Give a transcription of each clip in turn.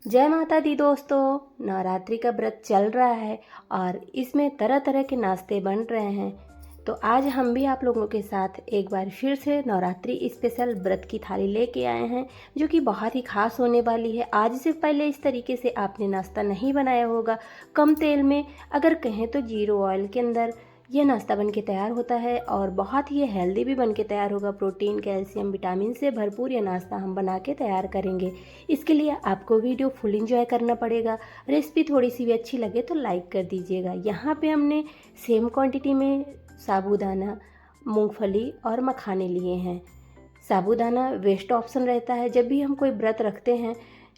जय माता दी दोस्तों। नवरात्रि का व्रत चल रहा है और इसमें तरह तरह के नाश्ते बन रहे हैं। तो आज हम भी आप लोगों के साथ एक बार फिर से नवरात्रि स्पेशल व्रत की थाली लेके आए हैं, जो कि बहुत ही खास होने वाली है। आज से पहले इस तरीके से आपने नाश्ता नहीं बनाया होगा। कम तेल में, अगर कहें तो जीरो ऑयल के अंदर ये नाश्ता बन के तैयार होता है और बहुत ही हेल्दी भी बन के तैयार होगा। प्रोटीन, कैल्शियम, विटामिन से भरपूर ये नाश्ता हम बना के तैयार करेंगे। इसके लिए आपको वीडियो फुल एंजॉय करना पड़ेगा। रेसिपी थोड़ी सी भी अच्छी लगे तो लाइक कर दीजिएगा। यहाँ पे हमने सेम क्वांटिटी में साबूदाना, मूंगफली और मखाने लिए हैं। साबूदाना वेस्ट ऑप्शन रहता है। जब भी हम कोई व्रत रखते हैं,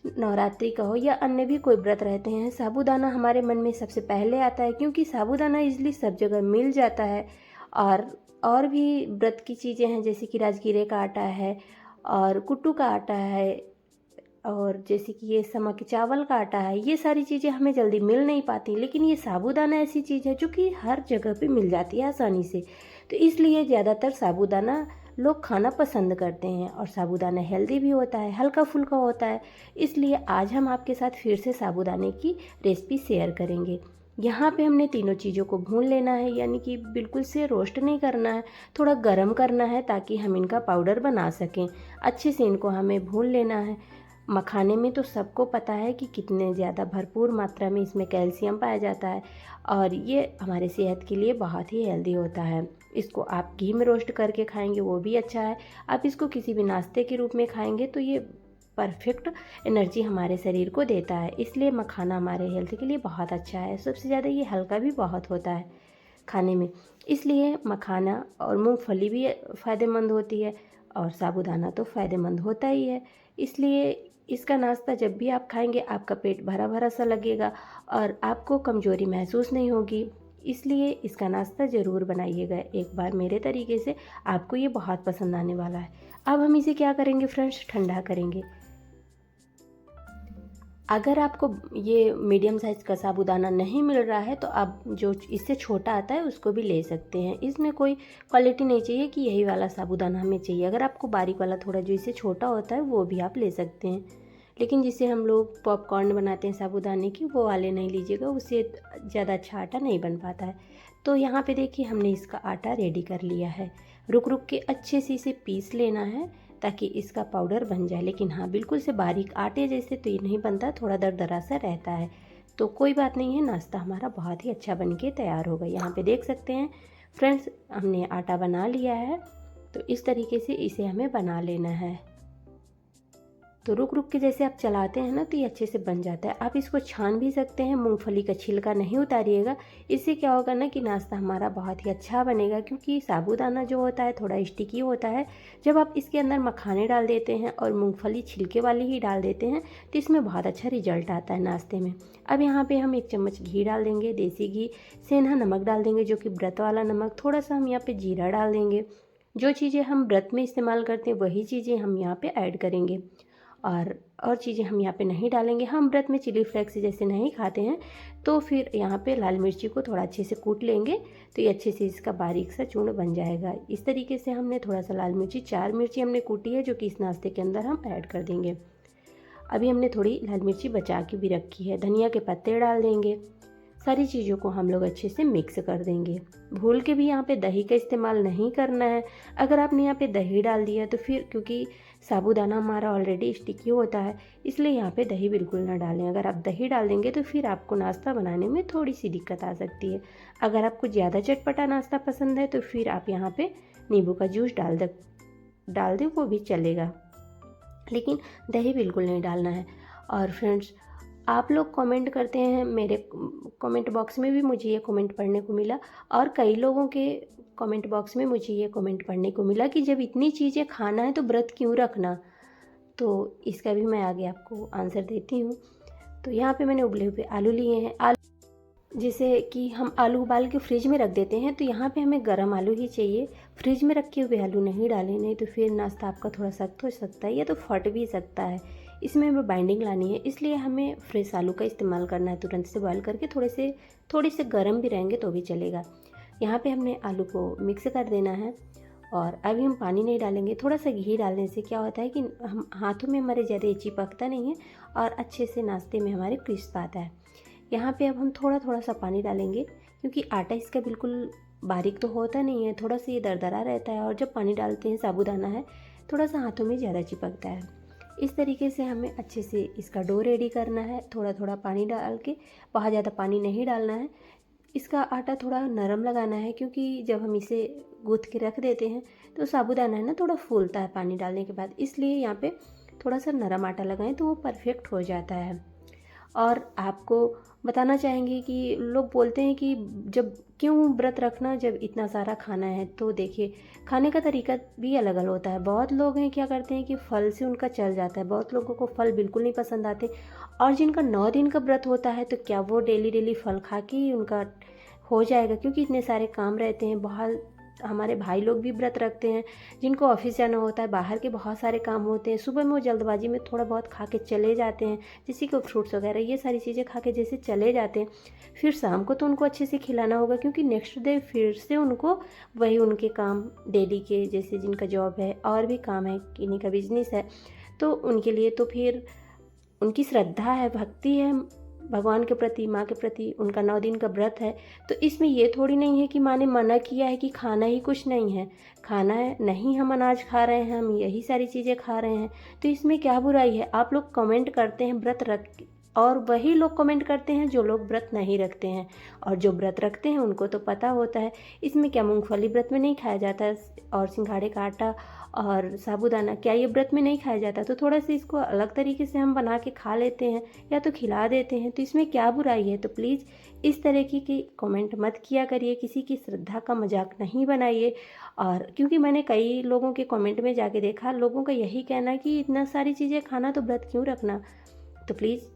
नवरात्रि का हो या अन्य भी कोई व्रत रहते हैं, साबूदाना हमारे मन में सबसे पहले आता है, क्योंकि साबूदाना इजली सब जगह मिल जाता है। और भी व्रत की चीज़ें हैं, जैसे कि राजगीरे का आटा है और कुट्टू का आटा है, और जैसे कि ये समक चावल का आटा है। ये सारी चीज़ें हमें जल्दी मिल नहीं पाती, लेकिन ये साबूदाना ऐसी चीज़ है जो कि हर जगह पे मिल जाती है आसानी से। तो इसलिए ज़्यादातर साबूदाना लोग खाना पसंद करते हैं, और साबूदाना हेल्दी भी होता है, हल्का फुल्का होता है। इसलिए आज हम आपके साथ फिर से साबूदाने की रेसिपी शेयर करेंगे। यहाँ पे हमने तीनों चीज़ों को भून लेना है, यानी कि बिल्कुल से रोस्ट नहीं करना है, थोड़ा गर्म करना है ताकि हम इनका पाउडर बना सकें। अच्छे से इनको हमें भून लेना है। मखाने में तो सबको पता है कि कितने ज़्यादा भरपूर मात्रा में इसमें कैल्शियम पाया जाता है, और ये हमारे सेहत के लिए बहुत ही हेल्दी होता है। इसको आप घी में रोस्ट करके खाएंगे वो भी अच्छा है। आप इसको किसी भी नाश्ते के रूप में खाएंगे तो ये परफेक्ट एनर्जी हमारे शरीर को देता है। इसलिए मखाना हमारे हेल्थ के लिए बहुत अच्छा है। सबसे ज़्यादा ये हल्का भी बहुत होता है खाने में, इसलिए मखाना और मूंगफली भी फ़ायदेमंद होती है, और साबूदाना तो फ़ायदेमंद होता ही है। इसलिए इसका नाश्ता जब भी आप खाएंगे, आपका पेट भरा भरा सा लगेगा और आपको कमज़ोरी महसूस नहीं होगी। इसलिए इसका नाश्ता ज़रूर बनाइएगा एक बार मेरे तरीके से, आपको ये बहुत पसंद आने वाला है। अब हम इसे क्या करेंगे फ्रेंड्स, ठंडा करेंगे। अगर आपको ये मीडियम साइज़ का साबूदाना नहीं मिल रहा है तो आप जो इससे छोटा आता है उसको भी ले सकते हैं। इसमें कोई क्वालिटी नहीं चाहिए कि यही वाला साबूदाना हमें चाहिए। अगर आपको बारीक वाला थोड़ा जो इससे छोटा होता है वो भी आप ले सकते हैं, लेकिन जिसे हम लोग पॉपकॉर्न बनाते हैं साबूदाने की, वो वाले नहीं लीजिएगा, उससे ज़्यादा अच्छा आटा नहीं बन पाता है। तो यहाँ पे देखिए हमने इसका आटा रेडी कर लिया है। रुक रुक के अच्छे से इसे पीस लेना है ताकि इसका पाउडर बन जाए। लेकिन हाँ, बिल्कुल से बारीक आटे जैसे तो ये नहीं बनता, थोड़ा दरदरा सा रहता है। तो कोई बात नहीं है, नाश्ता हमारा बहुत ही अच्छा बन के तैयार होगा। यहाँ पे देख सकते हैं फ्रेंड्स, हमने आटा बना लिया है। तो इस तरीके से इसे हमें बना लेना है। तो रुक रुक के जैसे आप चलाते हैं ना, तो ये अच्छे से बन जाता है। आप इसको छान भी सकते हैं, मूंगफली का छिलका नहीं उतारिएगा। इससे क्या होगा ना कि नाश्ता हमारा बहुत ही अच्छा बनेगा, क्योंकि साबूदाना जो होता है थोड़ा स्टिकी होता है। जब आप इसके अंदर मखाने डाल देते हैं और मूंगफली छिलके वाली ही डाल देते हैं तो इसमें बहुत अच्छा रिजल्ट आता है नाश्ते में। अब यहाँ पर हम 1 चम्मच घी डाल देंगे, देसी घी। सेंधा नमक डाल देंगे, जो कि व्रत वाला नमक। थोड़ा सा हम यहाँ पर जीरा डाल देंगे। जो चीज़ें हम व्रत में इस्तेमाल करते हैं वही चीज़ें हम यहाँ पर ऐड करेंगे, और चीज़ें हम यहाँ पे नहीं डालेंगे। हम व्रत में चिली फ्लेक्स जैसे नहीं खाते हैं, तो फिर यहाँ पे लाल मिर्ची को थोड़ा अच्छे से कूट लेंगे, तो ये अच्छे से इसका बारीक सा चूर्ण बन जाएगा। इस तरीके से हमने थोड़ा सा लाल मिर्ची, 4 मिर्ची हमने कूटी है, जो कि इस नाश्ते के अंदर हम ऐड कर देंगे। अभी हमने थोड़ी लाल मिर्ची बचा के भी रखी है। धनिया के पत्ते डाल देंगे। सारी चीज़ों को हम लोग अच्छे से मिक्स कर देंगे। भूल के भी यहाँ पे दही का इस्तेमाल नहीं करना है। अगर आपने यहाँ पे दही डाल दिया तो फिर, क्योंकि साबूदाना हमारा ऑलरेडी स्टिकी होता है, इसलिए यहाँ पे दही बिल्कुल ना डालें। अगर आप दही डाल देंगे तो फिर आपको नाश्ता बनाने में थोड़ी सी दिक्कत आ सकती है। अगर आपको ज़्यादा चटपटा नाश्ता पसंद है तो फिर आप यहाँ पर नींबू का जूस डाल दें, वो भी चलेगा, लेकिन दही बिल्कुल नहीं डालना है। और फ्रेंड्स, आप लोग कमेंट करते हैं, मेरे कमेंट बॉक्स में भी मुझे ये कमेंट पढ़ने को मिला, और कई लोगों के कमेंट बॉक्स में मुझे ये कमेंट पढ़ने को मिला कि जब इतनी चीज़ें खाना है तो व्रत क्यों रखना। तो इसका भी मैं आगे आपको आंसर देती हूँ। तो यहाँ पे मैंने उबले हुए आलू लिए हैं। जैसे कि हम आलू उबाल के फ्रिज में रख देते हैं, तो यहाँ पे हमें गर्म आलू ही चाहिए। फ्रिज में रखे हुए आलू नहीं डालें, नहीं तो फिर नाश्ता आपका थोड़ा सख्त हो सकता है या तो फट भी सकता है। इसमें हमें बाइंडिंग लानी है, इसलिए हमें फ्रेश आलू का इस्तेमाल करना है। तुरंत से बॉयल करके थोड़े से गर्म भी रहेंगे तो भी चलेगा। यहाँ पे हमने आलू को मिक्स कर देना है, और अभी हम पानी नहीं डालेंगे। थोड़ा सा घी डालने से क्या होता है कि हम हाथों में हमारे ज़्यादा चिपकता नहीं है, और अच्छे से नाश्ते में हमारे क्रिस्प आता है। यहाँ पे अब हम थोड़ा थोड़ा सा पानी डालेंगे, क्योंकि आटा इसका बिल्कुल बारीक तो होता नहीं है, थोड़ा सा ये दरदरा रहता है, और जब पानी डालते हैं साबूदाना है थोड़ा सा हाथों में ज़्यादा चिपकता है। इस तरीके से हमें अच्छे से इसका डो रेडी करना है, थोड़ा थोड़ा पानी डाल के, बहुत ज़्यादा पानी नहीं डालना है। इसका आटा थोड़ा नरम लगाना है, क्योंकि जब हम इसे गूँथ के रख देते हैं तो साबूदाना है ना थोड़ा फूलता है पानी डालने के बाद, इसलिए यहाँ पे थोड़ा सा नरम आटा लगाएं तो वो परफेक्ट हो जाता है। और आपको बताना चाहेंगे कि लोग बोलते हैं कि जब क्यों व्रत रखना जब इतना सारा खाना है, तो देखिए खाने का तरीका भी अलग अलग होता है। बहुत लोग हैं क्या करते हैं कि फल से उनका चल जाता है, बहुत लोगों को फल बिल्कुल नहीं पसंद आते, और जिनका 9 दिन का व्रत होता है तो क्या वो डेली डेली फल खा के ही उनका हो जाएगा, क्योंकि इतने सारे काम रहते हैं। बहुत हमारे भाई लोग भी व्रत रखते हैं जिनको ऑफिस जाना होता है, बाहर के बहुत सारे काम होते हैं, सुबह में वो जल्दबाजी में थोड़ा बहुत खा के चले जाते हैं, किसी को फ्रूट्स वगैरह ये सारी चीज़ें खा के जैसे चले जाते हैं, फिर शाम को तो उनको अच्छे से खिलाना होगा, क्योंकि नेक्स्ट डे फिर से उनको वही उनके काम डेली के, जैसे जिनका जॉब है और भी काम है, किन्हीं का बिजनेस है, तो उनके लिए तो फिर उनकी श्रद्धा है, भक्ति है भगवान के प्रति, माँ के प्रति, उनका 9 दिन का व्रत है। तो इसमें ये थोड़ी नहीं है कि माँ ने मना किया है कि खाना ही कुछ नहीं है, खाना है नहीं, हम अनाज खा रहे हैं, हम यही सारी चीज़ें खा रहे हैं, तो इसमें क्या बुराई है। आप लोग कमेंट करते हैं व्रत रख, और वही लोग कमेंट करते हैं जो लोग व्रत नहीं रखते हैं, और जो व्रत रखते हैं उनको तो पता होता है। इसमें क्या मूंगफली व्रत में नहीं खाया जाता है, और सिंघाड़े का आटा और साबूदाना क्या ये व्रत में नहीं खाया जाता, तो थोड़ा सा इसको अलग तरीके से हम बना के खा लेते हैं या तो खिला देते हैं, तो इसमें क्या बुराई है। तो प्लीज़ इस तरह की कमेंट मत किया करिए, किसी की श्रद्धा का मजाक नहीं बनाइए। और क्योंकि मैंने कई लोगों के कमेंट में जाके देखा, लोगों का यही कहना कि इतना सारी चीज़ें खाना तो व्रत क्यों रखना। तो प्लीज़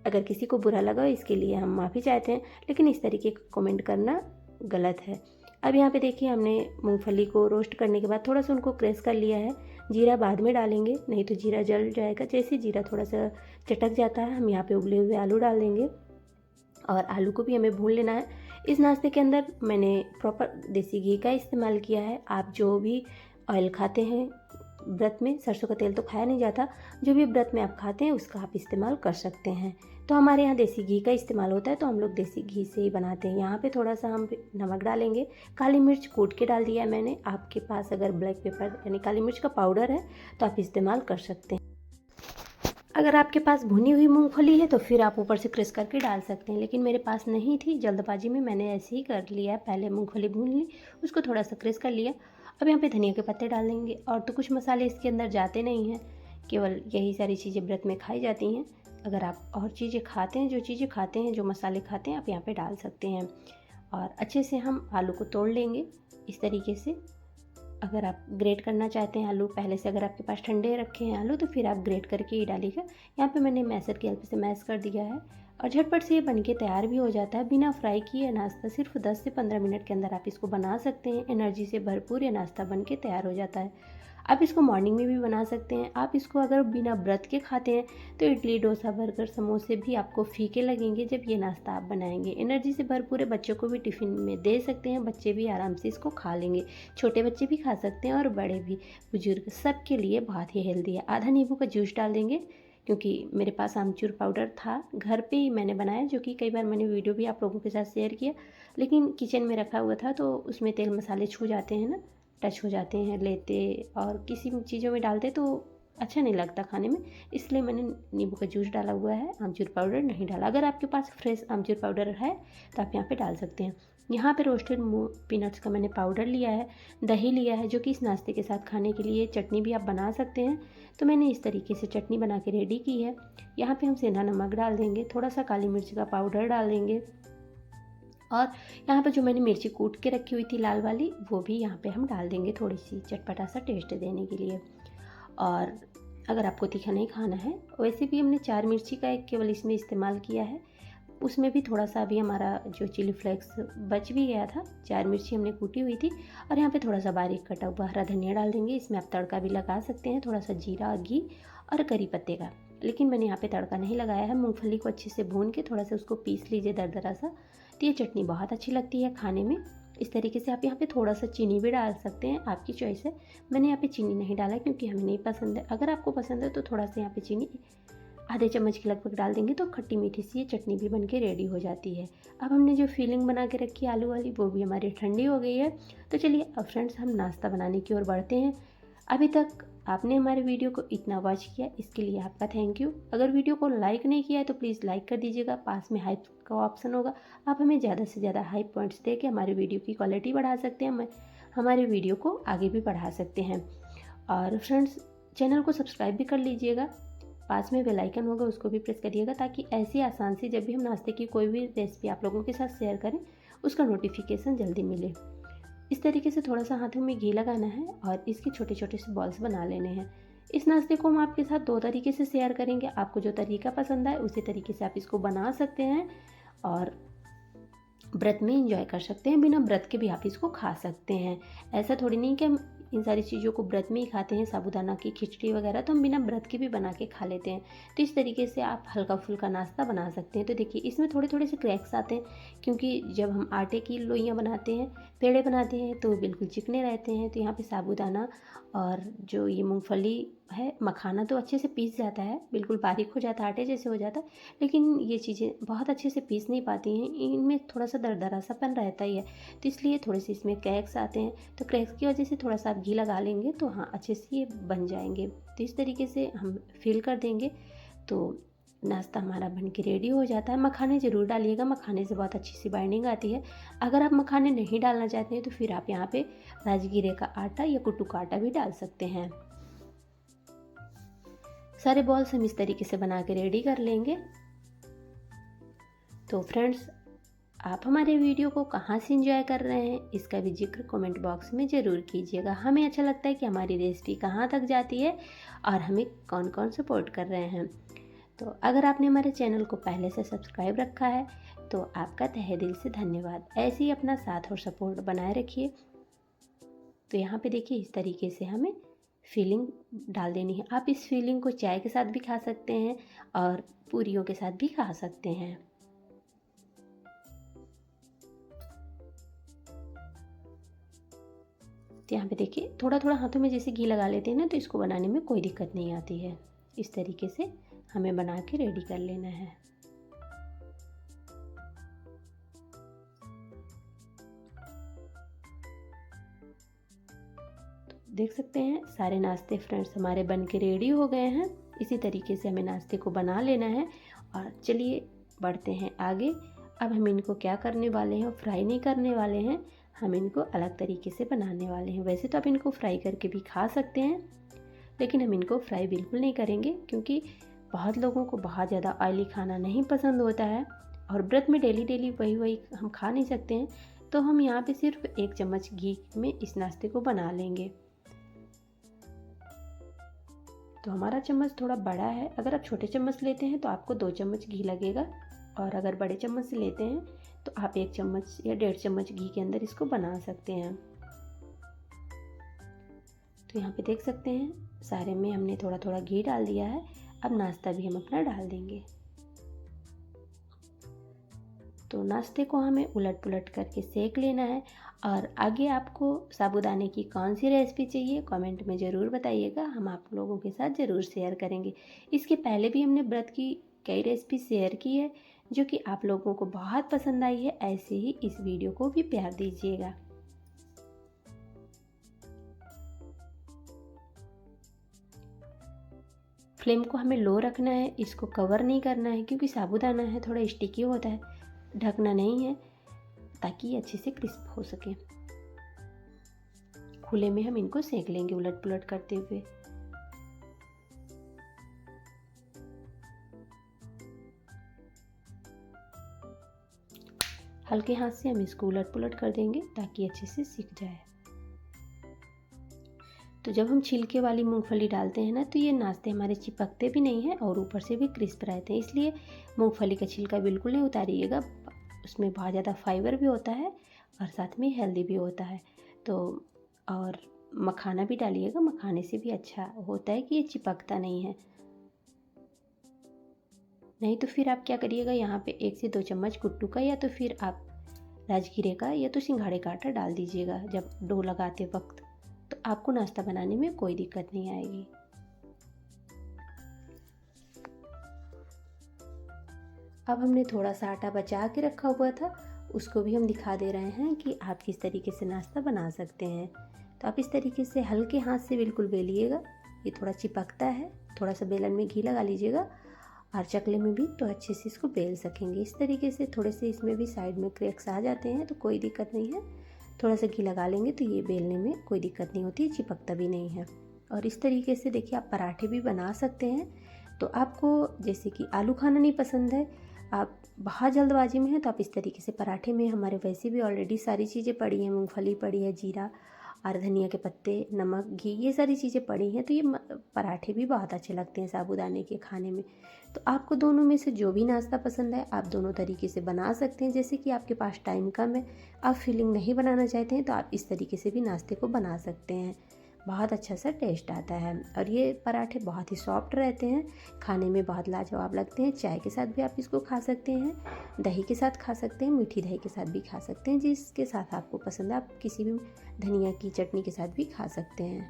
अगर किसी को बुरा लगा इसके लिए हम माफ़ी चाहते हैं, लेकिन इस तरीके का कमेंट करना गलत है। अब यहाँ पे देखिए हमने मूंगफली को रोस्ट करने के बाद थोड़ा सा उनको क्रश कर लिया है। जीरा बाद में डालेंगे, नहीं तो जीरा जल जाएगा। जैसे जीरा थोड़ा सा चटक जाता है, हम यहाँ पे उबले हुए आलू डाल देंगे, और आलू को भी हमें भून लेना है। इस नाश्ते के अंदर मैंने प्रॉपर देसी घी का इस्तेमाल किया है। आप जो भी ऑयल खाते हैं व्रत में, सरसों का तेल तो खाया नहीं जाता, जो भी व्रत में आप खाते हैं उसका आप इस्तेमाल कर सकते हैं। तो हमारे यहाँ देसी घी का इस्तेमाल होता है, तो हम लोग देसी घी से ही बनाते हैं। यहाँ पे थोड़ा सा हम नमक डालेंगे, काली मिर्च कूट के डाल दिया है मैंने। आपके पास अगर ब्लैक पेपर यानी काली मिर्च का पाउडर है तो आप इस्तेमाल कर सकते हैं। अगर आपके पास भुनी हुई मूंगफली है तो फिर आप ऊपर से क्रश करके डाल सकते हैं, लेकिन मेरे पास नहीं थी, जल्दबाजी में मैंने ऐसे ही कर लिया। पहले मूंगफली भून ली, उसको थोड़ा सा क्रश कर लिया। अब यहाँ पे धनिया के पत्ते डाल देंगे, और तो कुछ मसाले इसके अंदर जाते नहीं हैं, केवल यही सारी चीज़ें व्रत में खाई जाती हैं। अगर आप और चीज़ें खाते हैं, जो चीज़ें खाते हैं, जो मसाले खाते हैं, आप यहाँ पे डाल सकते हैं। और अच्छे से हम आलू को तोड़ लेंगे इस तरीके से। अगर आप ग्रेट करना चाहते हैं आलू पहले से, अगर आपके पास ठंडे रखे हैं आलू, तो फिर आप ग्रेट करके ही डालिएगा। यहाँ पे मैंने मैशर की हेल्प से मैश कर दिया है, और झटपट से ये बनके तैयार भी हो जाता है। बिना फ्राई किए नाश्ता सिर्फ 10 से 15 मिनट के अंदर आप इसको बना सकते हैं। एनर्जी से भरपूर ये नाश्ता बनके तैयार हो जाता है। आप इसको मॉर्निंग में भी बना सकते हैं। आप इसको अगर बिना व्रत के खाते हैं तो इडली, डोसा, बर्गर, समोसे भी आपको फीके लगेंगे जब ये नाश्ता आप बनाएंगे। एनर्जी से भरपूर बच्चों को भी टिफ़िन में दे सकते हैं, बच्चे भी आराम से इसको खा लेंगे। छोटे बच्चे भी खा सकते हैं और बड़े भी, बुजुर्ग, सबके लिए बहुत ही हेल्दी है। आधा नींबू का जूस डाल देंगे, क्योंकि मेरे पास आमचूर पाउडर था, घर पे ही मैंने बनाया, जो कि कई बार मैंने वीडियो भी आप लोगों के साथ शेयर किया, लेकिन किचन में रखा हुआ था तो उसमें तेल मसाले छू जाते हैं ना, टच हो जाते हैं लेते, और किसी चीज़ों में डालते तो अच्छा नहीं लगता खाने में, इसलिए मैंने नींबू का जूस डाला हुआ है, आमचूर पाउडर नहीं डाला। अगर आपके पास फ्रेश आमचूर पाउडर है तो आप यहाँ पे डाल सकते हैं। यहाँ पे रोस्टेड पीनट्स का मैंने पाउडर लिया है, दही लिया है, जो कि इस नाश्ते के साथ खाने के लिए। चटनी भी आप बना सकते हैं, तो मैंने इस तरीके से चटनी बना के रेडी की है। यहाँ पे हम सेंधा नमक डाल देंगे, थोड़ा सा काली मिर्च का पाउडर डाल देंगे, और यहाँ पर जो मैंने मिर्ची कूट के रखी हुई थी लाल वाली, वो भी यहाँ पे हम डाल देंगे, थोड़ी सी चटपटा सा टेस्ट देने के लिए। और अगर आपको तीखा नहीं खाना है, वैसे भी हमने 4 मिर्ची का एक केवल इसमें इस्तेमाल किया है, उसमें भी थोड़ा सा अभी हमारा जो चिली फ्लेक्स बच भी गया था। 4 मिर्ची हमने कूटी हुई थी, और यहाँ पे थोड़ा सा बारीक कटा हुआ हरा धनिया डाल देंगे। इसमें आप तड़का भी लगा सकते हैं, थोड़ा सा जीरा, घी और करी पत्ते का, लेकिन मैंने यहाँ पे तड़का नहीं लगाया है। मूंगफली को अच्छे से भून के थोड़ा सा उसको पीस लीजिए दरदरा सा, तो ये चटनी बहुत अच्छी लगती है खाने में। इस तरीके से आप यहाँ पे थोड़ा सा चीनी भी डाल सकते हैं, आपकी चॉइस है। मैंने यहाँ पे चीनी नहीं डाला क्योंकि हमें नहीं पसंद है। अगर आपको पसंद है तो थोड़ा सा यहाँ पे चीनी आधे चम्मच के लगभग डाल देंगे तो खट्टी मीठी सी ये चटनी भी बन के रेडी हो जाती है। अब हमने जो फिलिंग बना के रखी है आलू वाली, वो भी हमारी ठंडी हो गई है। तो चलिए अब फ्रेंड्स हम नाश्ता बनाने की ओर बढ़ते हैं। अभी तक आपने हमारे वीडियो को इतना वॉच किया, इसके लिए आपका थैंक यू। अगर वीडियो को लाइक नहीं किया है तो प्लीज़ लाइक कर दीजिएगा। पास में हाइप का ऑप्शन होगा, आप हमें ज़्यादा से ज़्यादा हाइप पॉइंट्स दे के हमारे वीडियो की क्वालिटी बढ़ा सकते हैं, हमारे वीडियो को आगे भी बढ़ा सकते हैं। और फ्रेंड्स चैनल को सब्सक्राइब भी कर लीजिएगा, पास में बेल आइकन होगा उसको भी प्रेस करिएगा, ताकि ऐसी आसान सी जब भी हम नाश्ते की कोई भी रेसिपी आप लोगों के साथ शेयर करें उसका नोटिफिकेशन जल्दी मिले। इस तरीके से थोड़ा सा हाथों में घी लगाना है और इसके छोटे छोटे से बॉल्स बना लेने हैं। इस नाश्ते को हम आपके साथ 2 तरीके से शेयर करेंगे, आपको जो तरीका पसंद आए उसी तरीके से आप इसको बना सकते हैं और व्रत में एंजॉय कर सकते हैं। बिना व्रत के भी आप इसको खा सकते हैं। ऐसा थोड़ी नहीं कि हम इन सारी चीज़ों को व्रत में ही खाते हैं, साबूदाना की खिचड़ी वगैरह तो हम बिना व्रत के भी बना के खा लेते हैं। तो इस तरीके से आप हल्का फुल्का नाश्ता बना सकते हैं। तो देखिए इसमें थोड़े थोड़े से क्रैक्स आते हैं, क्योंकि जब हम आटे की लोइयाँ बनाते हैं, पेड़े बनाते हैं तो बिल्कुल चिकने रहते हैं। तो यहाँ पे साबूदाना और जो ये मूंगफली है, मखाना तो अच्छे से पीस जाता है, बिल्कुल बारीक हो जाता है, आटे जैसे हो जाता है, लेकिन ये चीज़ें बहुत अच्छे से पीस नहीं पाती हैं, इनमें थोड़ा सा दरदरा सापन रहता ही है। तो इसलिए थोड़े से इसमें क्रैक्स आते हैं। तो क्रैक्स की वजह से थोड़ा सा आप घी लगा लेंगे तो हाँ अच्छे से ये बन जाएंगे। तो इस तरीके से हम फिल कर देंगे तो नाश्ता हमारा बन के रेडी हो जाता है। मखाने ज़रूर डालिएगा, मखाने से बहुत अच्छी सी बाइंडिंग आती है। अगर आप मखाने नहीं डालना चाहते हैं तो फिर आप यहाँ पे राजगीरे का आटा या कुट्टू का आटा भी डाल सकते हैं। सारे बॉल्स हम इस तरीके से बना के रेडी कर लेंगे। तो फ्रेंड्स आप हमारे वीडियो को कहाँ से एंजॉय कर रहे हैं इसका भी जिक्र कमेंट बॉक्स में ज़रूर कीजिएगा। हमें अच्छा लगता है कि हमारी रेसिपी कहाँ तक जाती है और हमें कौन कौन सपोर्ट कर रहे हैं। तो अगर आपने हमारे चैनल को पहले से सब्सक्राइब रखा है तो आपका तहे दिल से धन्यवाद। ऐसे ही अपना साथ और सपोर्ट बनाए रखिए। तो यहाँ पे देखिए इस तरीके से हमें फिलिंग डाल देनी है। आप इस फिलिंग को चाय के साथ भी खा सकते हैं और पूरियों के साथ भी खा सकते हैं। तो यहाँ पे देखिए थोड़ा थोड़ा हाथों में जैसे घी लगा लेते हैं ना, तो इसको बनाने में कोई दिक्कत नहीं आती है। इस तरीके से हमें बना के रेडी कर लेना है। तो देख सकते हैं सारे नाश्ते फ्रेंड्स हमारे बन के रेडी हो गए हैं। इसी तरीके से हमें नाश्ते को बना लेना है और चलिए बढ़ते हैं आगे। अब हम इनको क्या करने वाले हैं, फ्राई नहीं करने वाले हैं, हम इनको अलग तरीके से बनाने वाले हैं। वैसे तो आप इनको फ्राई करके भी खा सकते हैं, लेकिन हम इनको फ्राई बिल्कुल नहीं करेंगे, क्योंकि बहुत लोगों को बहुत ज़्यादा ऑयली खाना नहीं पसंद होता है और व्रत में डेली डेली वही हम खा नहीं सकते हैं। तो हम यहाँ पे सिर्फ 1 चम्मच घी में इस नाश्ते को बना लेंगे। तो हमारा चम्मच थोड़ा बड़ा है, अगर आप छोटे चम्मच लेते हैं तो आपको 2 चम्मच घी लगेगा, और अगर बड़े चम्मच से लेते हैं तो आप 1 चम्मच या 1.5 चम्मच घी के अंदर इसको बना सकते हैं। तो यहाँ पे देख सकते हैं सारे में हमने थोड़ा थोड़ा घी डाल दिया है। अब नाश्ता भी हम अपना डाल देंगे। तो नाश्ते को हमें उलट पुलट करके सेक लेना है। और आगे आपको साबूदाने की कौन सी रेसिपी चाहिए कमेंट में ज़रूर बताइएगा, हम आप लोगों के साथ ज़रूर शेयर करेंगे। इसके पहले भी हमने व्रत की कई रेसिपी शेयर की है जो कि आप लोगों को बहुत पसंद आई है। ऐसे ही इस वीडियो को भी प्यार दीजिएगा। फ्लेम को हमें लो रखना है, इसको कवर नहीं करना है, क्योंकि साबूदाना है थोड़ा स्टिकी होता है, ढकना नहीं है, ताकि ये अच्छे से क्रिस्प हो सके। खुले में हम इनको सेक लेंगे उलट पुलट करते हुए। हल्के हाथ से हम इसको उलट पुलट कर देंगे ताकि अच्छे से सिक जाए। तो जब हम छिलके वाली मूंगफली डालते हैं ना, तो ये नाश्ते हमारे चिपकते भी नहीं हैं और ऊपर से भी क्रिस्प रहते हैं। इसलिए मूंगफली का छिलका बिल्कुल नहीं उतारिएगा, उसमें बहुत ज़्यादा फाइबर भी होता है और साथ में हेल्दी भी होता है। तो और मखाना भी डालिएगा, मखाने से भी अच्छा होता है कि ये चिपकता नहीं है। नहीं तो फिर आप क्या करिएगा, यहाँ पे 1 से 2 चम्मच कुट्टू का या तो फिर आप राजगीरे का या तो सिंघाड़े का आटा डाल दीजिएगा जब डो लगाते वक्त, तो आपको नाश्ता बनाने में कोई दिक्कत नहीं आएगी। अब हमने थोड़ा सा आटा बचा के रखा हुआ था, उसको भी हम दिखा दे रहे हैं कि आप किस तरीके से नाश्ता बना सकते हैं। तो आप इस तरीके से हल्के हाथ से बिल्कुल बेलिएगा, ये थोड़ा चिपकता है, थोड़ा सा बेलन में घी लगा लीजिएगा और चकले में भी, तो अच्छे से इसको बेल सकेंगे। इस तरीके से थोड़े से इसमें भी साइड में क्रैक्स आ जाते हैं तो कोई दिक्कत नहीं है, थोड़ा सा घी लगा लेंगे तो ये बेलने में कोई दिक्कत नहीं होती, चिपकता भी नहीं है। और इस तरीके से देखिए आप पराठे भी बना सकते हैं। तो आपको जैसे कि आलू खाना नहीं पसंद है, आप बहुत जल्दबाजी में हैं, तो आप इस तरीके से पराठे में, हमारे वैसे भी ऑलरेडी सारी चीज़ें पड़ी हैं, मूंगफली पड़ी है, जीरा और धनिया के पत्ते, नमक, घी, ये सारी चीज़ें पड़ी हैं, तो ये पराठे भी बहुत अच्छे लगते हैं साबूदाने के खाने में। तो आपको दोनों में से जो भी नाश्ता पसंद है आप दोनों तरीके से बना सकते हैं। जैसे कि आपके पास टाइम कम है, आप फिलिंग नहीं बनाना चाहते हैं, तो आप इस तरीके से भी नाश्ते को बना सकते हैं, बहुत अच्छा सा टेस्ट आता है। और ये पराठे बहुत ही सॉफ्ट रहते हैं, खाने में बहुत लाजवाब लगते हैं। चाय के साथ भी आप इसको खा सकते हैं, दही के साथ खा सकते हैं, मीठी दही के साथ भी खा सकते हैं, जिसके साथ आपको पसंद है। आप किसी भी धनिया की चटनी के साथ भी खा सकते हैं।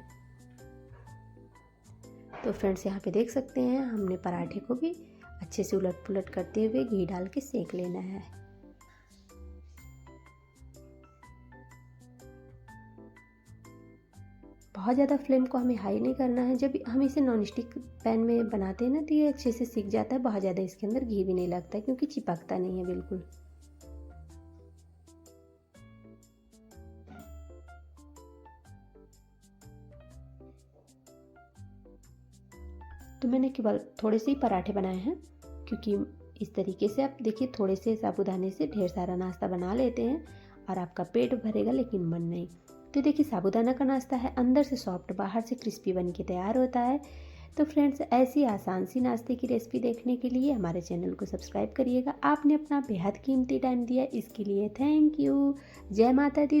तो फ्रेंड्स यहाँ पे देख सकते हैं हमने पराठे को भी अच्छे से उलट पुलट करते हुए घी डाल के सेक लेना है। बहुत ज़्यादा फ्लेम को हमें हाई नहीं करना है। जब हम इसे नॉन स्टिक पैन में बनाते हैं ना, तो ये अच्छे से सिक जाता है, बहुत ज़्यादा इसके अंदर घी भी नहीं लगता है क्योंकि चिपकता नहीं है बिल्कुल। तो मैंने केवल थोड़े से ही पराठे बनाए हैं, क्योंकि इस तरीके से आप देखिए थोड़े से साबूदाने से ढेर सारा नाश्ता बना लेते हैं और आपका पेट भरेगा लेकिन मन नहीं। तो देखिए साबूदाना का नाश्ता है, अंदर से सॉफ्ट बाहर से क्रिस्पी बन के तैयार होता है। तो फ्रेंड्स ऐसी आसान सी नाश्ते की रेसिपी देखने के लिए हमारे चैनल को सब्सक्राइब करिएगा। आपने अपना बेहद कीमती टाइम दिया, इसके लिए थैंक यू। जय माता दी।